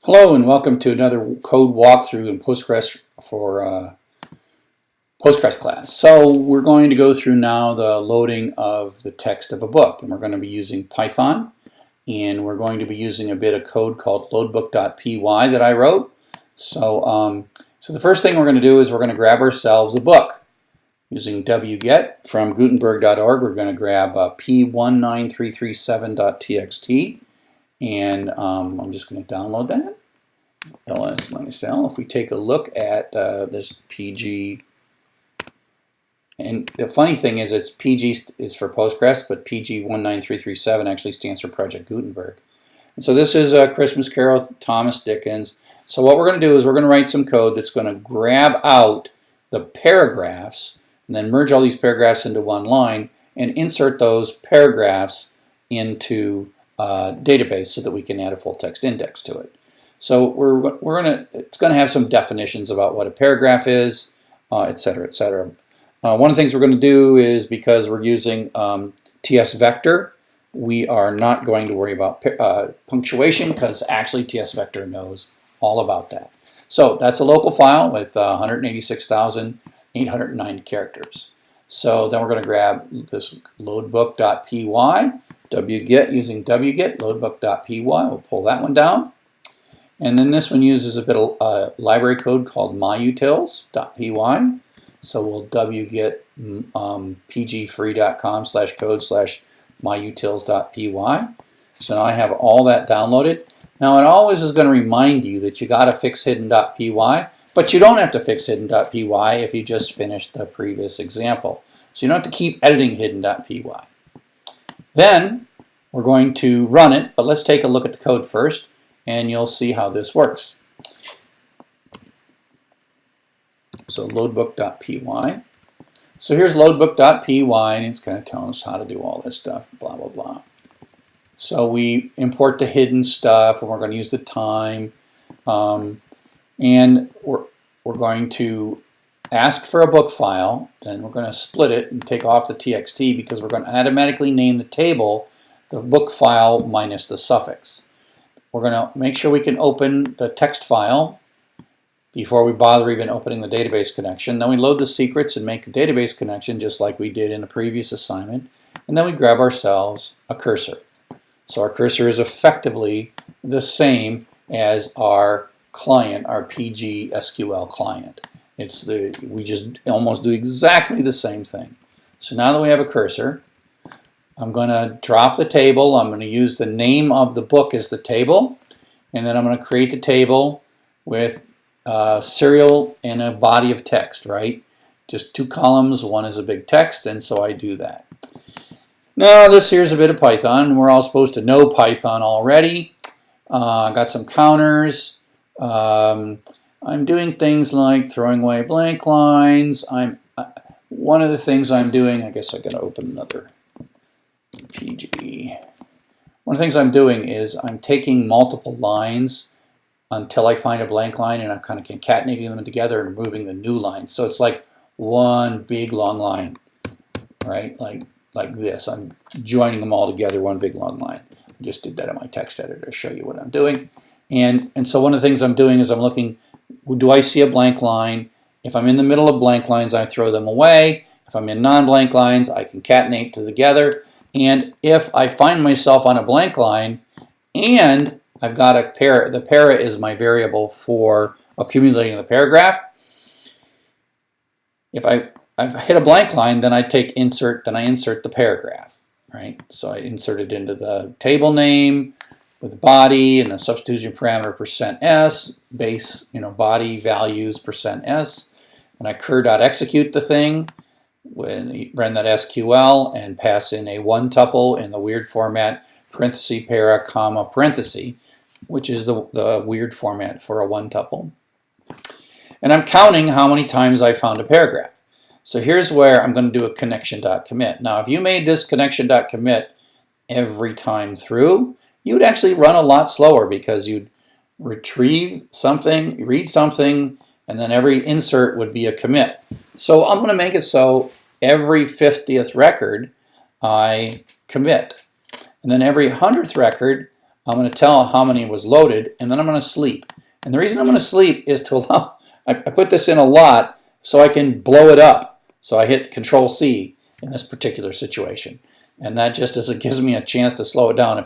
Hello and welcome to another code walkthrough in Postgres for Postgres class. So we're going to go through now the loading of the text of a book, and we're going to be using Python, and we're going to be using a bit of code called loadbook.py that I wrote. So the first thing we're going to do is we're going to grab ourselves a book. Using wget from Gutenberg.org, we're going to grab p19337.txt, and I'm just going to download that. ls-l. If we take a look at this PG, and the funny thing is it's PG is for Postgres, but PG19337 actually stands for Project Gutenberg. And so this is a Christmas Carol, Thomas Dickens. So what we're going to do is we're going to write some code that's going to grab out the paragraphs and then merge all these paragraphs into one line and insert those paragraphs into a database so that we can add a full text index to it. So it's going to have some definitions about what a paragraph is, et cetera, et cetera. One of the things we're going to do is, because we're using TS Vector, we are not going to worry about punctuation, because actually TS Vector knows all about that. So that's a local file with 186,809 characters. So then we're going to grab this loadbook.py, wget, using wget, loadbook.py. We'll pull that one down. And then this one uses a bit of library code called myutils.py. So we'll wget pgfree.com/code/myutils.py. So now I have all that downloaded. Now it always is going to remind you that you got to fix hidden.py, but you don't have to fix hidden.py if you just finished the previous example. So you don't have to keep editing hidden.py. Then we're going to run it, but let's take a look at the code first, and you'll see how this works. So loadbook.py. So here's loadbook.py, and it's kind of telling us how to do all this stuff, blah, blah, blah. So we import the hidden stuff, and we're going to use the time. And we're going to ask for a book file. Then we're going to split it and take off the txt, because we're going to automatically name the table the book file minus the suffix. We're going to make sure we can open the text file before we bother even opening the database connection. Then we load the secrets and make the database connection just like we did in the previous assignment. And then we grab ourselves a cursor. So our cursor is effectively the same as our client, our PG SQL client. We just almost do exactly the same thing. So now that we have a cursor, I'm going to drop the table. I'm going to use the name of the book as the table, and then I'm going to create the table with serial and a body of text, right? Just two columns, one is a big text, and so I do that. Now this here's a bit of Python. We're all supposed to know Python already. Got some counters. I'm doing things like throwing away blank lines. One of the things I'm doing, I guess I gotta open another PG. One of the things I'm doing is I'm taking multiple lines until I find a blank line, and I'm kind of concatenating them together and removing the new line. So it's like one big long line, right? Like this. I'm joining them all together, one big long line. I just did that in my text editor to show you what I'm doing. And so one of the things I'm doing is I'm looking, do I see a blank line? If I'm in the middle of blank lines, I throw them away. If I'm in non-blank lines, I concatenate together. And if I find myself on a blank line and I've got a para, the para is my variable for accumulating the paragraph. If I've hit a blank line, then I take insert, then I insert the paragraph, right? So I insert it into the table name with the body and the substitution parameter %s, base, body values %s, and I cur.execute the thing, when you run that SQL and pass in a one tuple in the weird format parenthesis para comma parenthesis, which is the weird format for a one tuple. And I'm counting how many times I found a paragraph. So here's where I'm going to do a connection.commit. Now, if you made this connection.commit every time through, you would actually run a lot slower, because you'd retrieve something, read something, and then every insert would be a commit. So I'm going to make it so every 50th record I commit. And then every 100th record I'm going to tell how many was loaded, and then I'm going to sleep. And the reason I'm going to sleep is to allow, I put this in a lot so I can blow it up. So I hit Control C in this particular situation. And that just as it gives me a chance to slow it down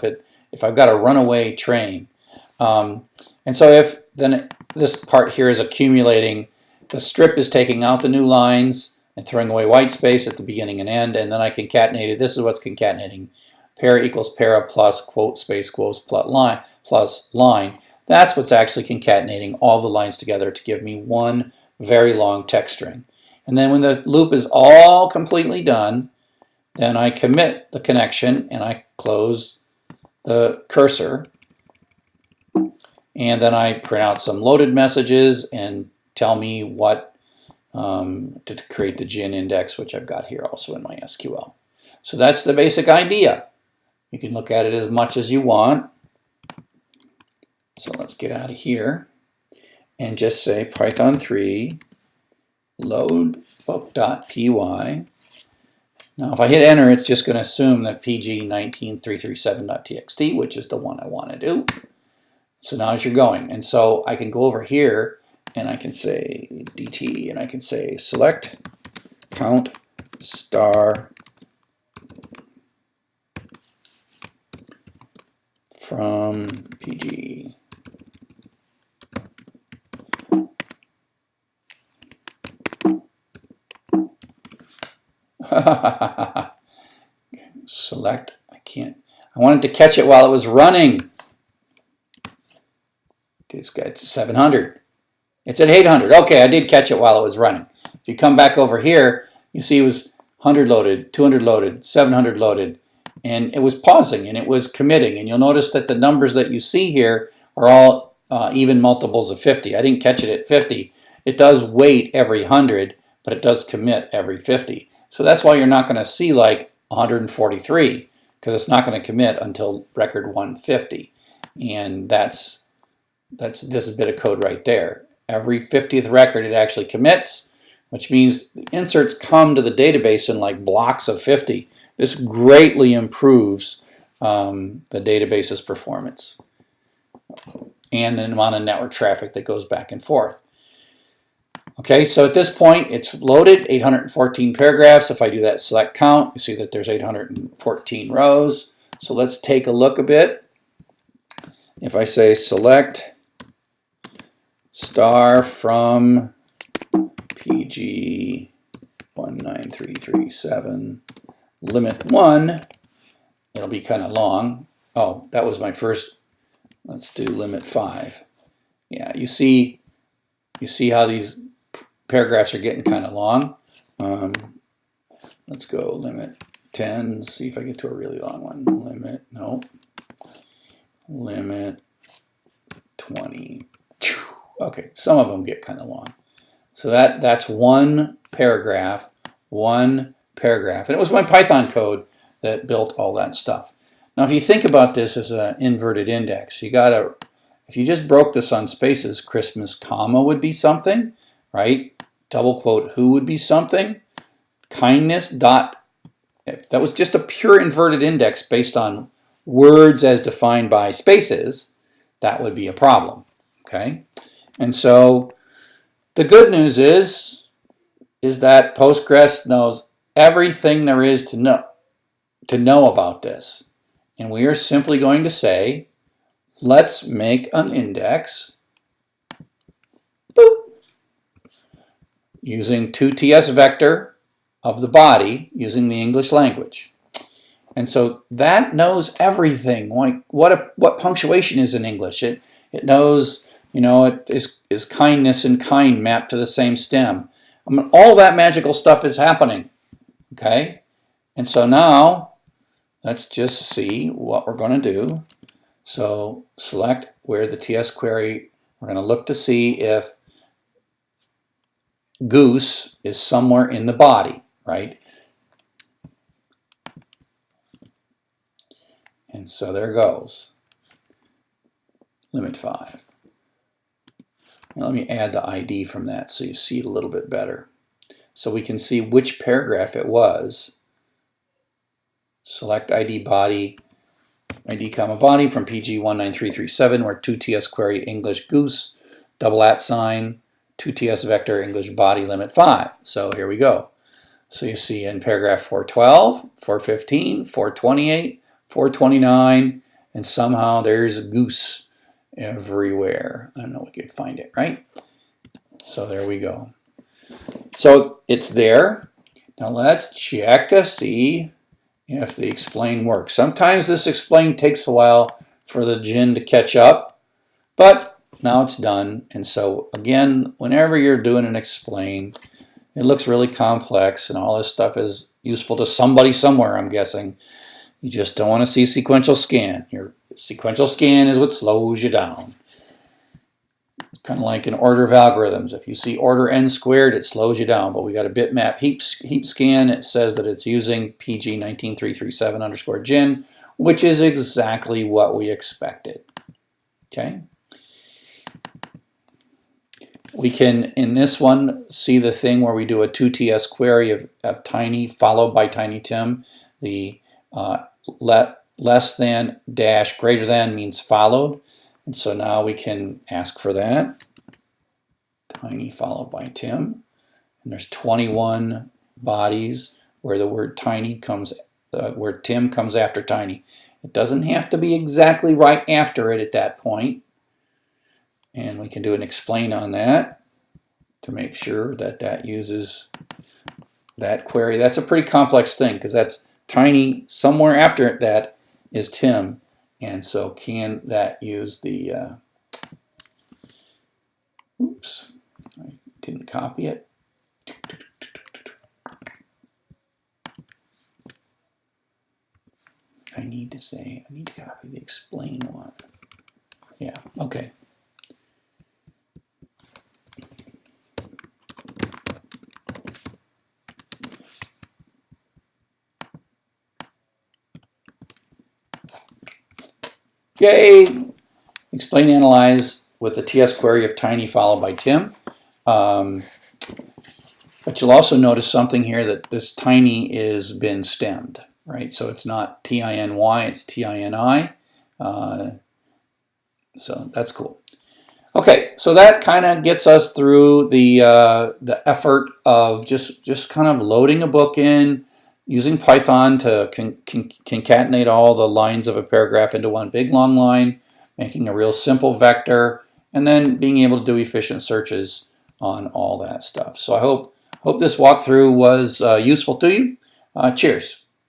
if I've got a runaway train. And so if then this part here is accumulating, the strip is taking out the new lines and throwing away white space at the beginning and end, and then I concatenate it. This is what's concatenating. Para equals para plus quote space quotes plus line. That's what's actually concatenating all the lines together to give me one very long text string. And then when the loop is all completely done, then I commit the connection and I close the cursor. And then I print out some loaded messages and tell me what to create the GIN index, which I've got here also in my SQL. So that's the basic idea. You can look at it as much as you want. So let's get out of here and just say Python 3 load book.py. Now if I hit enter, it's just going to assume that pg19337.txt, which is the one I want to do. So now as you're going, and so I can go over here and I can say dt and I can say select count star from pg. Select, I wanted to catch it while it was running. It's 700. It's at 800. Okay, I did catch it while it was running. If you come back over here, you see it was 100 loaded, 200 loaded, 700 loaded, and it was pausing and it was committing. And you'll notice that the numbers that you see here are all even multiples of 50. I didn't catch it at 50. It does wait every 100, but it does commit every 50. So that's why you're not going to see like 143, because it's not going to commit until record 150. And that's this bit of code right there. Every 50th record it actually commits, which means the inserts come to the database in like blocks of 50. This greatly improves the database's performance and the amount of network traffic that goes back and forth. Okay, so at this point it's loaded, 814 paragraphs. If I do that select count, you see that there's 814 rows. So let's take a look a bit. If I say select star from PG 19337 limit 1, it'll be kind of long. Oh, that was my first. Let's do limit 5. Yeah, you see how these paragraphs are getting kind of long. Let's go limit 10, see if I get to a really long one. Limit 20. Okay, some of them get kind of long. So that's one paragraph. And it was my Python code that built all that stuff. Now if you think about this as an inverted index, if you just broke this on spaces, Christmas comma would be something, right? Double quote who would be something. Kindness dot, if that was just a pure inverted index based on words as defined by spaces, that would be a problem, okay? And so the good news is that Postgres knows everything there is to know about this. And we are simply going to say, let's make an index, boop, using 2TS vector of the body using the English language. And so that knows everything, like what punctuation is in English. It knows, it is kindness and kind mapped to the same stem. I mean, all that magical stuff is happening, okay? And so now, let's just see what we're going to do. So select where the TS query, we're going to look to see if goose is somewhere in the body, right? And so there goes. Limit 5. Now let me add the ID from that so you see it a little bit better. So we can see which paragraph it was. Select ID body, ID comma body from PG19337, where 2TS query English goose, double @ sign, 2TS vector English body limit 5. So here we go. So you see in paragraph 412, 415, 428, 429, and somehow there's goose everywhere. I don't know if we could find it, right? So there we go. So it's there. Now let's check to see if the explain works. Sometimes this explain takes a while for the gin to catch up, but now it's done. And so again, whenever you're doing an explain, it looks really complex and all this stuff is useful to somebody somewhere, I'm guessing. You just don't want to see sequential scan. Your sequential scan is what slows you down. It's kind of like in order of algorithms. If you see order n squared, it slows you down. But we got a bitmap heap scan. It says that it's using PG19337_gin, which is exactly what we expected. Okay. We can, in this one, see the thing where we do a 2TS query of tiny followed by tinytim. The less than dash greater than means followed. And so now we can ask for that. Tiny followed by Tim. And there's 21 bodies where the word tiny comes, where Tim comes after tiny. It doesn't have to be exactly right after it at that point. And we can do an explain on that to make sure that that uses that query. That's a pretty complex thing because that's tiny. Somewhere after that is Tim. And so can that use the, oops, I didn't copy it. I need to copy the explain one. Yeah, okay. Yay! Explain, analyze with the TS query of tiny followed by Tim. But you'll also notice something here that this tiny is been stemmed, right? So it's not T-I-N-Y, it's T-I-N-I. So that's cool. Okay, so that kind of gets us through the effort of just kind of loading a book in, using Python to concatenate all the lines of a paragraph into one big long line, making a real simple vector, and then being able to do efficient searches on all that stuff. So I hope this walkthrough was useful to you. Cheers.